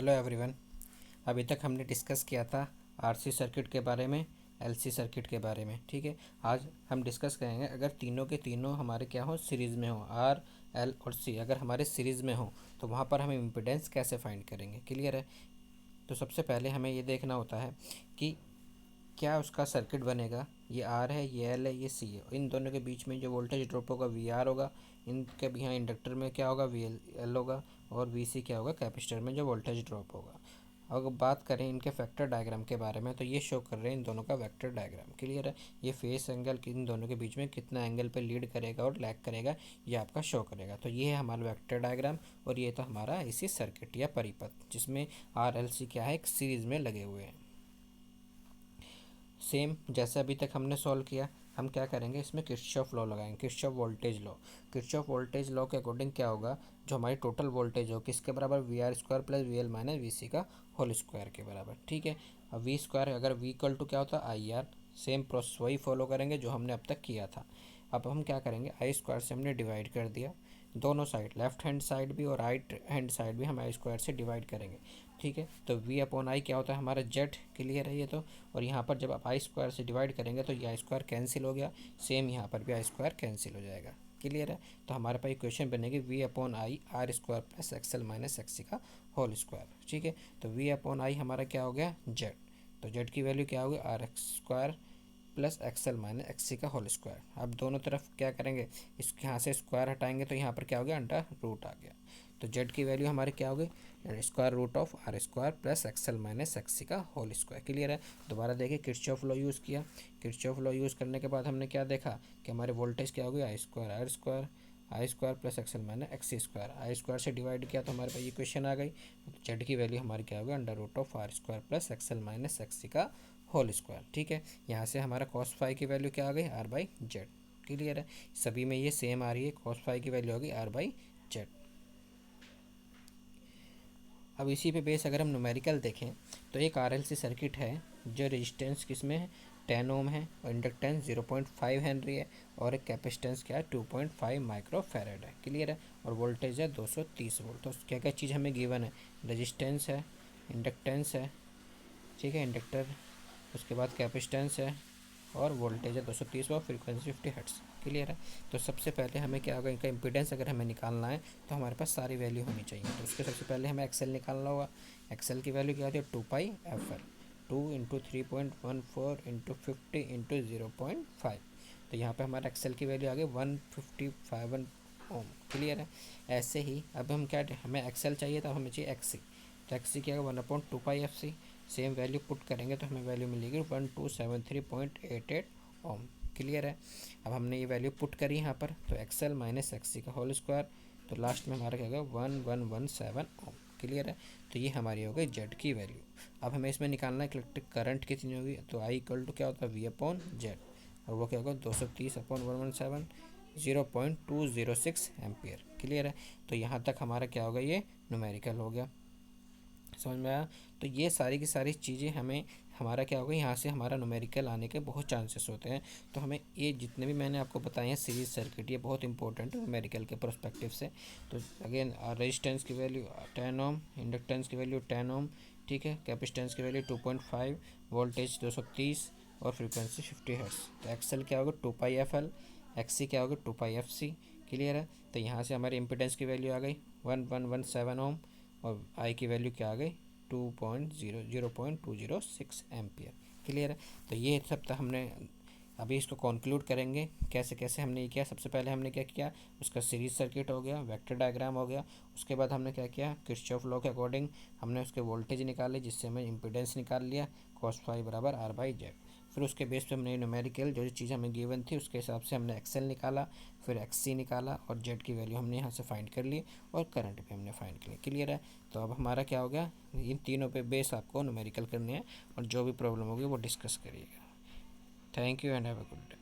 Hello everyone. अभी तक हमने डिस्कस किया था आरसी सर्किट के बारे में, एलसी सर्किट के बारे में। ठीक है, आज हम डिस्कस करेंगे अगर तीनों के तीनों हमारे क्या हो, सीरीज़ में हो, आर एल और सी अगर हमारे सीरीज़ में हो तो वहाँ पर हम इम्पीडेंस कैसे फाइंड करेंगे। क्लियर है। तो सबसे पहले हमें ये देखना होता है कि क्या उसका सर्किट बनेगा। ये आर है, ये एल है, ये सी है। इन दोनों के बीच में जो वोल्टेज ड्रॉप होगा वी आर होगा। इनके भी यहाँ इंडक्टर में क्या होगा, वी एल होगा। और वी सी क्या होगा, कैपेसिटर में जो वोल्टेज ड्रॉप होगा। अगर बात करें इनके फैक्टर डायग्राम के बारे में तो ये शो कर रहे हैं इन दोनों का वेक्टर डायग्राम। क्लियर है। ये फेस एंगल इन दोनों के बीच में कितना एंगल पे लीड करेगा और लैग करेगा ये आपका शो करेगा। तो ये है हमारा वेक्टर डायग्राम और ये तो हमारा इसी सर्किट या परिपथ जिसमें आर एल सी क्या है, एक सीरीज़ में लगे हुए हैं। सेम जैसे अभी तक हमने सॉल्व किया, हम क्या करेंगे, इसमें किरचॉफ लॉ लगाएंगे, Kirchhoff voltage law. Kirchhoff voltage law के अकॉर्डिंग क्या होगा, जो हमारी टोटल वोल्टेज हो किसके बराबर, V R square plus V L minus V C का होल स्क्वायर के बराबर। ठीक है। अब वी स्क्वायर अगर वी इक्वल टू क्या होता है, आई आर। सेम प्रोसेस वही फॉलो करेंगे जो हमने अब तक किया था। अब हम क्या करेंगे, आई स्क्वायर से हमने डिवाइड कर दिया दोनों साइड, लेफ्ट हैंड साइड भी और राइट हैंड साइड भी हम आई स्क्वायर से डिवाइड करेंगे। ठीक है। तो वी अपॉन आई क्या होता है, हमारा जेड। क्लियर है ये तो। और यहाँ पर जब आप आई स्क्वायर से डिवाइड करेंगे तो ये आई स्क्वायर कैंसिल हो गया। सेम यहाँ पर भी आई स्क्वायर कैंसिल हो जाएगा। क्लियर है। तो हमारे पास इक्वेशन बनेगी V upon I R square plus XL minus XC का होल स्क्वायर। ठीक है। तो वी अपॉन आई हमारा क्या हो गया, जेड। तो जेड की वैल्यू क्या होगी, R X square plus XL minus XC का होल स्क्वायर। अब दोनों तरफ क्या करेंगे, इसके यहाँ से स्क्वायर हटाएंगे तो यहाँ पर क्या हो गया, अंडर रूट आ गया। तो जेड की वैल्यू हमारी क्या हो गई, square root of R square plus XL minus XC का होल स्क्वायर। क्लियर है। दोबारा देखिए, किरचॉफ लॉ यूज़ किया। किरचॉफ लॉ यूज़ करने के बाद हमने क्या देखा कि हमारे वोल्टेज क्या हो गई, I square plus XL minus XC square. I square से डिवाइड किया तो हमारे पास इक्वेशन आ गई। जेड की वैल्यू हमारी क्या हो गई, under root of R square plus XL minus XC का होल स्क्वायर। ठीक है। यहाँ से हमारा कॉस फाई की वैल्यू क्या आ गई, आर बाई जेड। क्लियर है। सभी में ये सेम आ रही है, कॉस फाई की वैल्यू होगी आर बाई जेड। अब इसी पे बेस अगर हम न्यूमेरिकल देखें तो एक आरएलसी सर्किट है जो रेजिस्टेंस किसमें है, 10 ओम है, और इंडक्टेंस 0.5 हेनरी है, और एक कैपेसिटेंस क्या है, 2.5 माइक्रो फैराड है। क्लियर है। और वोल्टेज है 230 वोल्ट। तो क्या क्या चीज़ हमें गिवन है, रेजिस्टेंस है, इंडक्टेंस है, ठीक है, इंडक्टर, उसके बाद कैपेसिटेंस है, और वोल्टेज है 230 और फ्रीक्वेंसी 50 हर्ट्ज। क्लियर है। तो सबसे पहले हमें क्या होगा, इनका इम्पीडेंस अगर हमें निकालना है तो हमारे पास सारी वैल्यू होनी चाहिए। तो उसके सबसे पहले हमें एक्सएल निकालना होगा। एक्सएल की वैल्यू क्या होती है, 2 pi F L, 2 into 3.14 into 50 into 0.5। तो यहाँ पे हमारा एक्सएल की वैल्यू आ गई 155 ओम। क्लियर है। ऐसे ही अब हम क्या, हमें एक्सएल चाहिए तो हमें चाहिए एक्सी। तो एक्सी क्या होगा, 1/2 pi F C. Same value put करेंगे तो हमें वैल्यू मिलेगी 1273.88 ओम। क्लियर है। अब हमने ये वैल्यू पुट करी यहाँ पर, तो एक्सएल माइनस एक्सी का होल स्क्वायर, तो लास्ट में हमारा क्या होगा 1117 ओम। क्लियर है। तो ये हमारी हो गई जेड की वैल्यू। अब हमें इसमें निकालना है इलेक्ट्रिक करंट कितनी होगी, तो आई इक्वल टू क्या होता है, वी अपॉन जेड, और वो क्या होगा 230/117, 0.206 एम्पियर। क्लियर है। तो यहाँ तक हमारा क्या होगा, ये न्यूमेरिकल हो गया। समझ में आया। तो ये सारी की सारी चीज़ें हमें, हमारा क्या होगा, यहाँ से हमारा न्यूमेरिकल आने के बहुत चांसेस होते हैं। तो हमें ये जितने भी मैंने आपको बताए हैं सीरीज सर्किट, ये बहुत इंपॉर्टेंट है न्यूमेरिकल के पर्सपेक्टिव से। तो अगेन रेजिस्टेंस की वैल्यू 10 ओम, इंडक्टेंस की वैल्यू 10 ओम, ठीक है, कैपेसिटेंस की वैल्यू 2.5, वोल्टेज 230 और फ्रीक्वेंसी 50 हर्ट्ज। तो एक्सएल क्या होगा 2 पाई एफ एल, एक्सी क्या होगा 2 पाई एफ सी। क्लियर है। तो यहाँ से हमारे इम्पिडेंस की वैल्यू आ गई 1117 ओम, और आई की वैल्यू क्या आ गई 0.206 एम्पियर। क्लियर है। तो ये सब तो हमने अभी इसको कंक्लूड करेंगे कैसे कैसे हमने ये किया। सबसे पहले हमने क्या किया, उसका सीरीज सर्किट हो गया, वेक्टर डायग्राम हो गया। उसके बाद हमने क्या किया, किरचॉफ लॉ के अकॉर्डिंग हमने उसके वोल्टेज निकाले, जिससे हमें इम्पीडेंस निकाल लिया, कॉस फाई बराबर आर बाई जेड। फिर उसके बेस पे हमने न्यूमेरिकल जो चीज़ हमें गिवन थी उसके हिसाब से हमने एक्सएल निकाला, फिर एक्ससी निकाला, और जेड की वैल्यू हमने यहाँ से फाइंड कर ली, और करंट भी हमने फाइंड कर लिया। क्लियर है। तो अब हमारा क्या हो गया, इन तीनों पे बेस आपको न्यूमेरिकल करने हैं, और जो भी प्रॉब्लम होगी वो डिस्कस करिएगा। Thank you and have a good day.